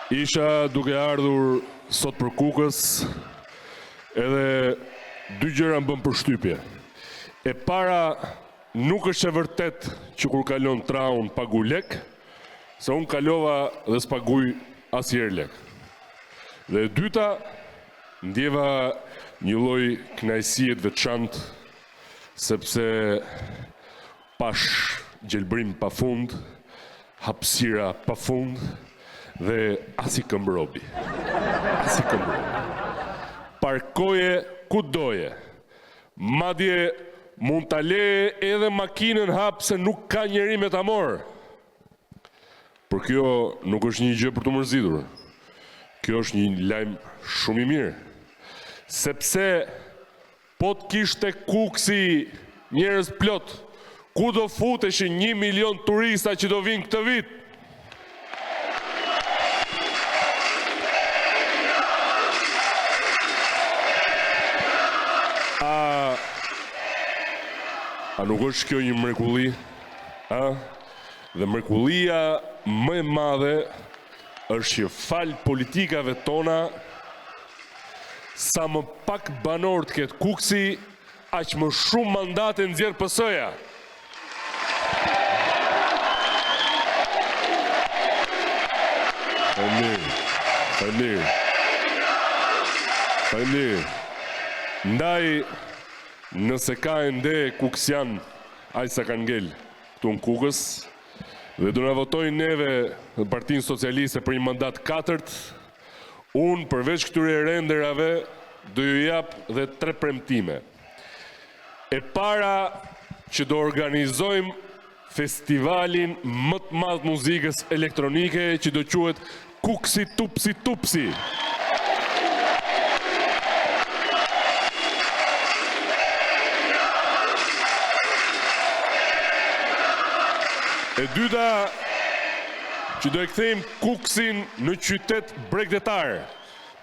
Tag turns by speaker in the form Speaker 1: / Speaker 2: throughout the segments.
Speaker 1: Isha duke ardhur sot për Kukës, edhe dy gjëra më bën përshtypje. E para, nuk është e vërtet që kur kalon traun pagu lek, se unë kalova dhe s'paguj asnjëherë lek. Dhe e dyta, ndjeva një lloj kënaqësie të veçantë, sepse pash gjelbrim pafund, hapësira pafund dhe as i këmbrobi. As i këmbrobi. Parkoje ku doje. Madje mund ta leje edhe makinën hap se nuk ka njeri me ta morë. Por kjo nuk është një gjë për të mërzitur. Kjo është një lajm shumë i mirë. Sepse po të kishte Kuksi njerëz plot, ku do futeshin 1 milion turista që do vinë këtë vit? A nuk është kjo një mrekulli? Dhe mrekullia më e madhe është që fal politikave tona, sa më pak banor të ketë Kuksi, aq më shumë mandate nxjerr PS-ja. Faleminderit. Ndaj, nëse ka ende kuksian, aq sa kanë ngel këtu në Kukës, dhe do na votojnë neve në Partinë Socialiste për një mandat 4, unë përveç këtyre renderave do ju jap dhe 3 premtime. E para, që do organizojmë festivalin më të madh muzikës elektronike që do quhet Kuksi Tupsi Tupsi. E dyta, që do e kthejmë Kuksin në qytet bregdetar,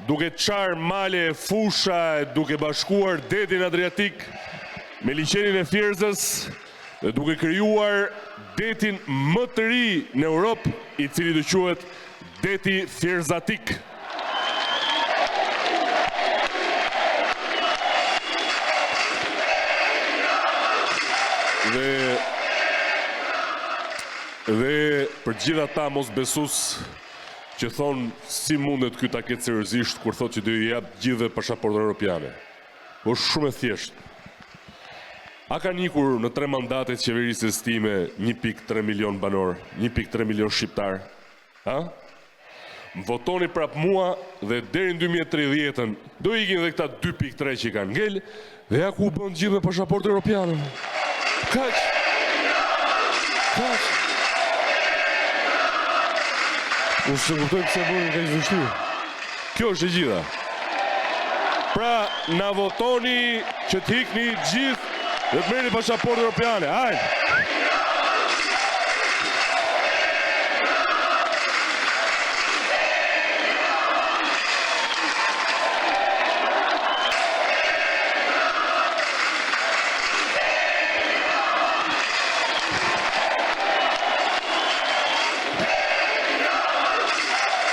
Speaker 1: duke qarë male e fusha, duke bashkuar detin Adriatik me liqenin e Fierzës, dhe duke krijuar detin më të ri në Europë, i cili do quhet deti Fierzatik. Dhe për gjitha ta mos besus që thonë si mundet ky ta ketë seriozisht kur thotë që do i jap gjithëve pasaportën europiane. Është shumë e thjeshtë. A ka nikur në 3 mandatet qeverisës time 1.3 milion banor, 1.3 milion shqiptar? Më votoni prap mua dhe deri në 2030 do ikin dhe këta 2.3 që kanë ngel, dhe ja ku bën gjithë me pasaportë europiane. Kaq. Unë se kuptoj pëse bërën ka i vështirë. Kjo është e gjitha. Pra, na votoni që t'hikni gjithë dhe të merrni pasaportë europiane. Hajde!